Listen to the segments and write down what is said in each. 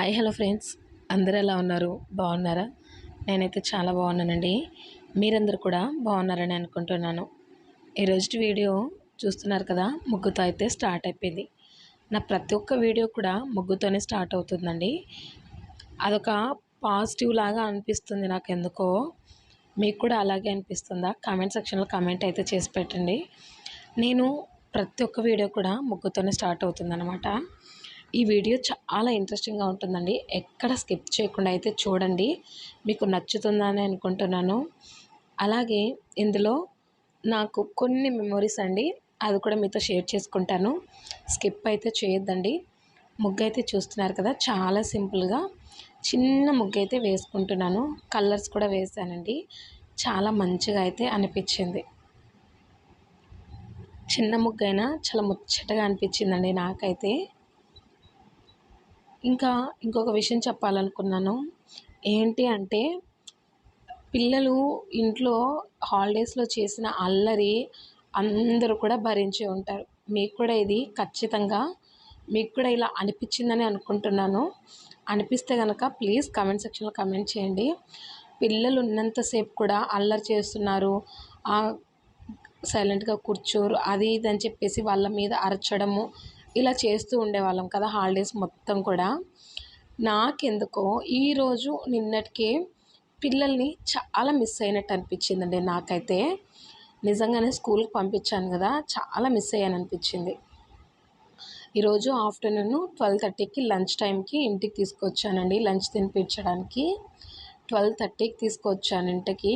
Hi hello friends, అందరూ ఎలా ఉన్నారు? బాగున్నారా? నేనైతే చాలా బాగున్నానండి. మీరందరూ కూడా బాగున్నారని అనుకుంటున్నాను. ఈరోజు వీడియో చూస్తున్నారు కదా, ముగ్గుతో అయితే స్టార్ట్ అయిపోయింది. నా ప్రతి ఒక్క వీడియో కూడా ముగ్గుతోనే స్టార్ట్ అవుతుందండి. అదొక పాజిటివ్ లాగా అనిపిస్తుంది నాకు ఎందుకో. మీకు కూడా అలాగే అనిపిస్తుందా? కామెంట్ సెక్షన్లో కామెంట్ అయితే చేసి పెట్టండి. నేను ప్రతి ఒక్క వీడియో కూడా ముగ్గుతోనే స్టార్ట్ అవుతుందన్నమాట. ఈ వీడియో చాలా ఇంట్రెస్టింగ్గా ఉంటుందండి. ఎక్కడ స్కిప్ చేయకుండా అయితే చూడండి. మీకు నచ్చుతుందని అనుకుంటున్నాను. అలాగే ఇందులో నాకు కొన్ని మెమొరీస్ అండి, అది కూడా మీతో షేర్ చేసుకుంటాను. స్కిప్ అయితే చేయొద్దండి. ముగ్గు అయితే చూస్తున్నారు కదా, చాలా సింపుల్గా చిన్న ముగ్గు అయితే వేసుకుంటున్నాను. కలర్స్ కూడా వేసానండి. చాలా మంచిగా అయితే అనిపించింది. చిన్న ముగ్గైనా చాలా ముచ్చటగా అనిపించిందండి నాకైతే. ఇంకొక విషయం చెప్పాలనుకున్నాను. ఏంటి అంటే, పిల్లలు ఇంట్లో హాలిడేస్లో చేసిన అల్లరి అందరూ కూడా భరించే ఉంటారు. మీకు కూడా ఇది ఖచ్చితంగా మీకు కూడా ఇలా అనిపించిందని అనుకుంటున్నాను. అనిపిస్తే కనుక ప్లీజ్ కామెంట్ సెక్షన్లో కామెంట్ చేయండి. పిల్లలు ఉన్నంతసేపు కూడా అల్లరి చేస్తున్నారు, సైలెంట్గా కూర్చోరు, అది ఇది అని చెప్పేసి వాళ్ళ మీద అరచడము ఇలా చేస్తూ ఉండేవాళ్ళం కదా హాలిడేస్ మొత్తం కూడా. నాకెందుకో ఈరోజు నిన్నటికే పిల్లల్ని చాలా మిస్ అయినట్టు అనిపించిందండి నాకైతే. నిజంగానే స్కూల్కి పంపించాను కదా, చాలా మిస్ అయ్యాను అనిపించింది. ఈరోజు ఆఫ్టర్నూన్ 12:30కి లంచ్ టైంకి ఇంటికి తీసుకొచ్చానండి, లంచ్ తినిపించడానికి. 12:30కి తీసుకొచ్చాను ఇంటికి.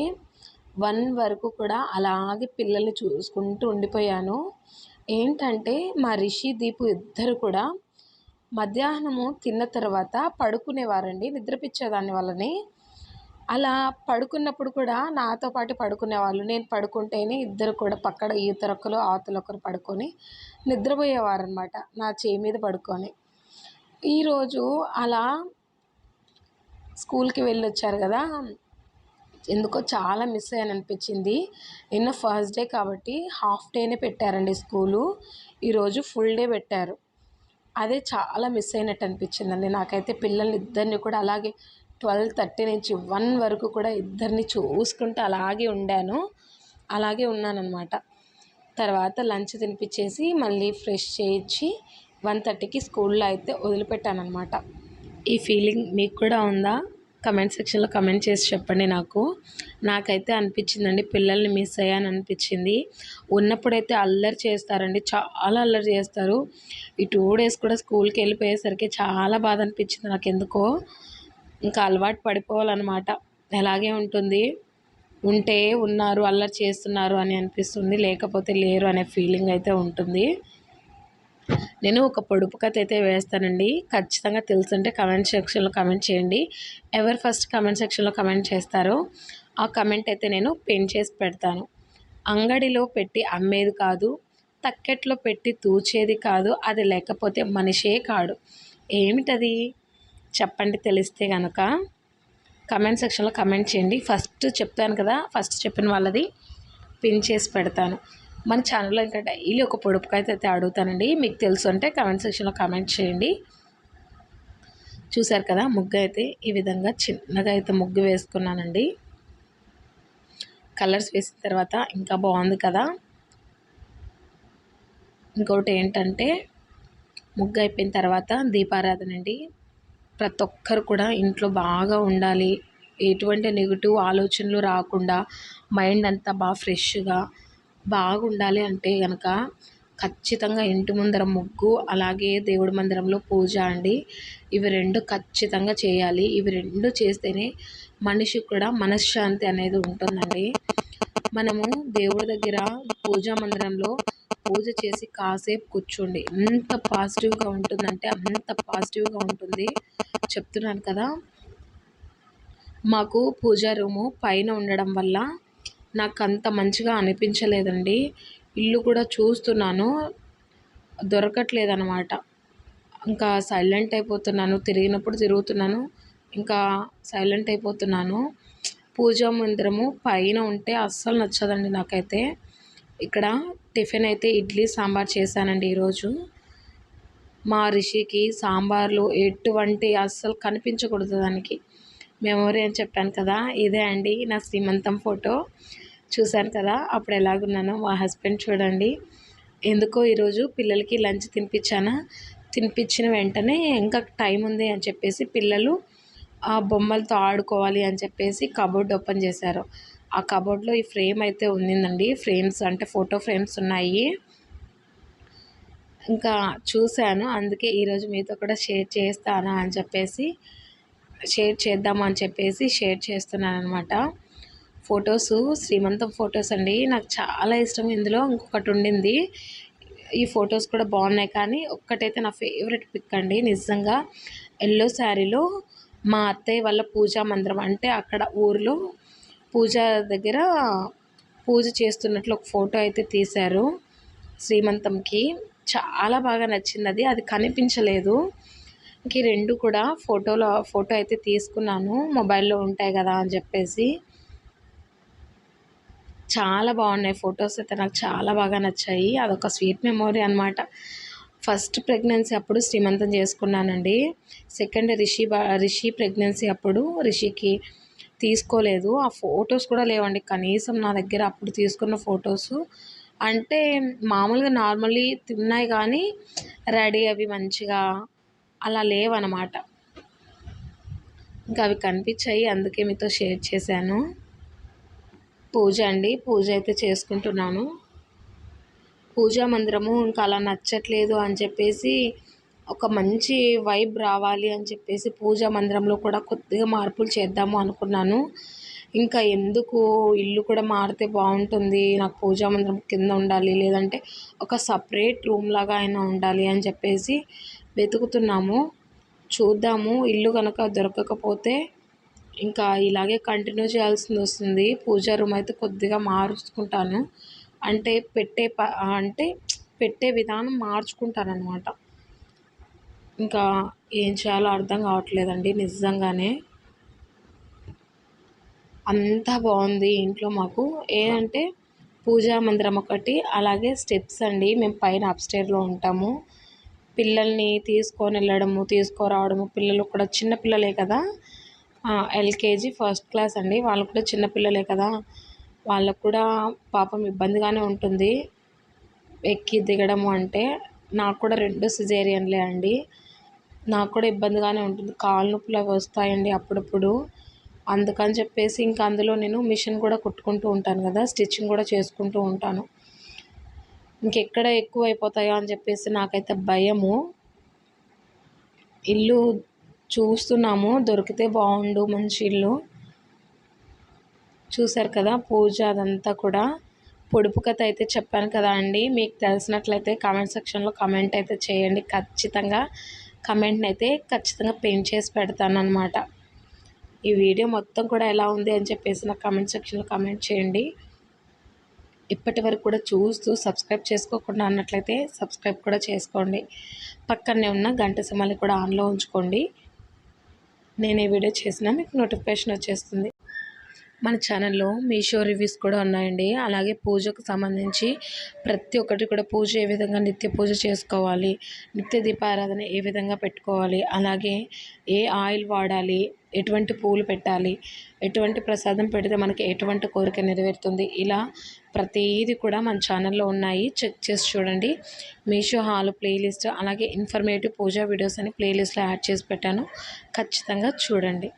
1 వరకు కూడా అలాగే పిల్లల్ని చూసుకుంటూ ఉండిపోయాను. ఏంటంటే మా రిషి, దీపు ఇద్దరు కూడా మధ్యాహ్నము తిన్న తర్వాత పడుకునేవారండి. నిద్రపిచ్చేదాన్ని వాళ్ళని. అలా పడుకున్నప్పుడు కూడా నాతో పాటు పడుకునేవాళ్ళు. నేను పడుకుంటేనే ఇద్దరు కూడా పక్కన ఈతరొక్కరు అవతలొకరు పడుకొని నిద్రపోయేవారనమాట, నా చేయి మీద పడుకొని. ఈరోజు అలా స్కూల్కి వెళ్ళొచ్చారు కదా, ఎందుకో చాలా మిస్ అయ్యాను అనిపించింది. నిన్న ఫస్ట్ డే కాబట్టి హాఫ్ డేనే పెట్టారండి స్కూలు. ఈరోజు ఫుల్ డే పెట్టారు. అదే చాలా మిస్ అయినట్టు అనిపించిందండి నాకైతే. పిల్లల్ని ఇద్దరిని కూడా అలాగే 12:30 నుంచి 1 వరకు కూడా ఇద్దరిని చూసుకుంటూ అలాగే ఉన్నానన్నమాట. తర్వాత లంచ్ తినిపించేసి మళ్ళీ ఫ్రెష్ చేయించి 1:30కి స్కూల్లో అయితే వదిలిపెట్టానన్నమాట. ఈ ఫీలింగ్ మీకు కూడా ఉందా? కమెంట్ సెక్షన్లో కమెంట్ చేసి చెప్పండి నాకు. నాకైతే అనిపించిందండి, పిల్లల్ని మిస్ అయ్యాను అనిపించింది. ఉన్నప్పుడైతే అల్లరి చేస్తారండి, చాలా అల్లరి చేస్తారు. ఈ 2 డేస్ కూడా స్కూల్కి వెళ్ళిపోయేసరికి చాలా బాధ అనిపించింది నాకెందుకో. ఇంకా అలవాటు పడిపోవాలన్నమాట. ఎలాగే ఉంటుంది. ఉంటే ఉన్నారు, అల్లరి చేస్తున్నారు అని అనిపిస్తుంది, లేకపోతే లేరు అనే ఫీలింగ్ అయితే ఉంటుంది. నేను ఒక పొడుపు కథ అయితే వేస్తానండి. ఖచ్చితంగా తెలుసుంటే కమెంట్ సెక్షన్లో కమెంట్ చేయండి. ఎవరు ఫస్ట్ కమెంట్ సెక్షన్లో కమెంట్ చేస్తారో ఆ కమెంట్ అయితే నేను పిన్ చేసి పెడతాను. అంగడిలో పెట్టి అమ్మేది కాదు, తక్కెట్లో పెట్టి తూచేది కాదు, అది లేకపోతే మనిషే కాడు. ఏమిటది చెప్పండి, తెలిస్తే కనుక కమెంట్ సెక్షన్లో కమెంట్ చేయండి. ఫస్ట్ చెప్పాను కదా, ఫస్ట్ చెప్పిన వాళ్ళది పిన్ చేసి పెడతాను. మన ఛానల్లో ఇంకా డైలీ ఒక పొడుపు కథ అయితే అడుగుతానండి. మీకు తెలుసు అంటే కమెంట్ సెక్షన్లో కమెంట్ చేయండి. చూసారు కదా, ముగ్గు అయితే ఈ విధంగా చిన్నగా అయితే ముగ్గు వేసుకున్నానండి. కలర్స్ వేసిన తర్వాత ఇంకా బాగుంది కదా. ఇంకొకటి ఏంటంటే, ముగ్గు అయిపోయిన తర్వాత దీపారాధన అండి. ప్రతి ఒక్కరు కూడా ఇంట్లో బాగా ఉండాలి, ఎటువంటి నెగిటివ్ ఆలోచనలు రాకుండా మైండ్ అంతా బాగా ఫ్రెష్గా బాగుండాలి అంటే కనుక ఖచ్చితంగా ఇంటి ముందర ముగ్గు, అలాగే దేవుడి మందిరంలో పూజ అండి. ఇవి 2 ఖచ్చితంగా చేయాలి. ఇవి 2 చేస్తేనే మనిషికి కూడా మనశ్శాంతి అనేది ఉంటుందండి. మనము దేవుడి దగ్గర పూజా మందిరంలో పూజ చేసి కాసేపు కూర్చోండి, ఎంత పాజిటివ్గా ఉంటుందంటే అంత పాజిటివ్గా ఉంటుంది. చెప్తున్నాను కదా. మాకు పూజా రూము పైన ఉండడం వల్ల నాకు అంత మంచిగా అనిపించలేదండి. ఇల్లు కూడా చూస్తున్నాను, దొరకట్లేదన్నమాట. ఇంకా సైలెంట్ అయిపోతున్నాను, తిరిగినప్పుడు తిరుగుతున్నాను, ఇంకా సైలెంట్ అయిపోతున్నాను. పూజా మందిరము పైన ఉంటే అస్సలు నచ్చదండి నాకైతే. ఇక్కడ టిఫిన్ అయితే ఇడ్లీ సాంబార్ చేశానండి ఈరోజు. మా రిషికి సాంబార్లు ఎటువంటి అస్సలు కనిపించకూడదు దానికి. మెమొరీ అని చెప్పాను కదా, ఇదే అండి నా శ్రీమంతం ఫోటో. చూశాను కదా అప్పుడు ఎలాగున్నానో. మా హస్బెండ్ చూడండి. ఎందుకో ఈరోజు పిల్లలకి లంచ్ తినిపించిన వెంటనే ఇంకా టైం ఉంది అని చెప్పేసి పిల్లలు ఆ బొమ్మలతో ఆడుకోవాలి అని చెప్పేసి కబోర్డ్ ఓపెన్ చేశారు. ఆ కబోర్డ్లో ఈ ఫ్రేమ్ అయితే ఉండిందండి. ఫ్రేమ్స్ అంటే ఫోటో ఫ్రేమ్స్ ఉన్నాయి. ఇంకా చూశాను, అందుకే ఈరోజు మీతో కూడా షేర్ చేస్తాను అని చెప్పేసి షేర్ చేద్దాము అని చెప్పేసి షేర్ చేస్తున్నాను అనమాట. ఫొటోసు శ్రీమంతం ఫొటోస్ అండి, నాకు చాలా ఇష్టం. ఇందులో ఇంకొకటి ఉండింది. ఈ ఫొటోస్ కూడా బాగున్నాయి, కానీ ఒక్కటైతే నా ఫేవరెట్ పిక్ అండి నిజంగా. ఎల్లో శారీలో మా అత్తయ్య వాళ్ళ పూజా మందిరం అంటే అక్కడ ఊరిలో పూజ దగ్గర పూజ చేస్తున్నట్లు ఒక ఫోటో అయితే తీశారు శ్రీమంతంకి. చాలా బాగా నచ్చింది అది. అది కనిపించలేదు. ఇంక ఈ రెండు కూడా ఫోటో అయితే తీసుకున్నాను, మొబైల్లో ఉంటాయి కదా అని చెప్పేసి. చాలా బాగున్నాయి ఫొటోస్ అయితే, నాకు చాలా బాగా నచ్చాయి. అదొక స్వీట్ మెమొరీ అనమాట. ఫస్ట్ ప్రెగ్నెన్సీ అప్పుడు శ్రీమంతం చేసుకున్నానండి. సెకండ్ రిషి ప్రెగ్నెన్సీ అప్పుడు రిషికి తీసుకోలేదు. ఆ ఫొటోస్ కూడా లేవండి కనీసం నా దగ్గర అప్పుడు తీసుకున్న ఫొటోస్. అంటే మామూలుగా నార్మల్లీ ఉన్నాయి, కానీ రెడీ అవి మంచిగా అలా లేవన్నమాట. ఇంకా అవి కనిపించాయి, అందుకే మీతో షేర్ చేశాను. పూజ అండి, పూజ అయితే చేసుకుంటున్నాను. పూజా మందిరము ఇంకా అలా నచ్చట్లేదు అని చెప్పేసి ఒక మంచి వైబ్ రావాలి అని చెప్పేసి పూజా మందిరంలో కూడా కొద్దిగా మార్పులు చేద్దాము అనుకున్నాను. ఇంకా ఎందుకు, ఇల్లు కూడా మారితే బాగుంటుంది, నాకు పూజా మందిరం కింద ఉండాలి, లేదంటే ఒక సపరేట్ రూమ్ లాగా అయినా ఉండాలి అని చెప్పేసి వెతుకుతున్నాము. చూద్దాము, ఇల్లు కనుక దొరకకపోతే ఇంకా ఇలాగే కంటిన్యూ చేయాల్సింది వస్తుంది. పూజా రూమ్ అయితే కొద్దిగా మార్చుకుంటాను, అంటే పెట్టే విధానం మార్చుకుంటానన్నమాట. ఇంకా ఏం చేయాలో అర్థం కావట్లేదండి నిజంగానే. అంతా బాగుంది ఇంట్లో మాకు. ఏంటంటే పూజా మందిరం ఒకటి, అలాగే స్టెప్స్ అండి. మేము పైన అప్స్టైర్లో ఉంటాము. పిల్లల్ని తీసుకొని వెళ్ళడము తీసుకురావడము, పిల్లలు కూడా చిన్న పిల్లలే కదా, ఎల్కేజీ ఫస్ట్ క్లాస్ అండి. వాళ్ళు కూడా చిన్నపిల్లలే కదా, వాళ్ళకు కూడా పాపం ఇబ్బందిగానే ఉంటుంది ఎక్కి దిగడము. అంటే నాకు కూడా 2 సిజేరియన్లే అండి. నాకు కూడా ఇబ్బందిగానే ఉంటుంది, కాళ్ళు నొప్పులు అవి వస్తాయండి అప్పుడప్పుడు. అందుకని చెప్పేసి ఇంకా అందులో నేను మిషన్ కూడా కుట్టుకుంటూ ఉంటాను కదా, స్టిచ్చింగ్ కూడా చేసుకుంటూ ఉంటాను. ఇంకెక్కడ ఎక్కువ అయిపోతాయో అని చెప్పేసి నాకైతే భయము. ఇల్లు చూస్తున్నాము, దొరికితే బాగుండు మంచి ఇల్లు. చూశారు కదా పూజ అదంతా కూడా. పొడుపు కథ అయితే చెప్పాను కదా అండి, మీకు తెలిసినట్లయితే కామెంట్ సెక్షన్లో కామెంట్ అయితే చేయండి. కమెంట్ని అయితే ఖచ్చితంగా పెయింట్ చేసి పెడతాను అనమాట. ఈ వీడియో మొత్తం కూడా ఎలా ఉంది అని చెప్పేసి నాకు కామెంట్ సెక్షన్లో కామెంట్ చేయండి. ఇప్పటి వరకు కూడా చూస్తూ సబ్స్క్రైబ్ చేసుకోకుండా అన్నట్లయితే సబ్స్క్రైబ్ కూడా చేసుకోండి. పక్కనే ఉన్న గంట సింబల్ని కూడా ఆన్లో ఉంచుకోండి. నేను ఏ వీడియో చేసినా మీకు నోటిఫికేషన్ వచ్చేస్తుంది. మన ఛానల్లో మీషో రివ్యూస్ కూడా ఉన్నాయండి. అలాగే పూజకు సంబంధించి ప్రతి ఒక్కటి కూడా, పూజ ఏ విధంగా నిత్య పూజ చేసుకోవాలి, నిత్య దీపారాధన ఏ విధంగా పెట్టుకోవాలి, అలాగే ఏ ఆయిల్ వాడాలి, ఎటువంటి పూలు పెట్టాలి, ఎటువంటి ప్రసాదం పెడితే మనకి ఎటువంటి కోరిక నెరవేరుతుంది, ఇలా ప్రతిదీ కూడా మన ఛానల్లో ఉన్నాయి. చెక్ చేసి చూడండి. మీషో హాల్ ప్లేలిస్ట్, అలాగే ఇన్ఫర్మేటివ్ పూజా వీడియోస్ అని ప్లేలిస్ట్లో యాడ్ చేసి పెట్టాను, ఖచ్చితంగా చూడండి.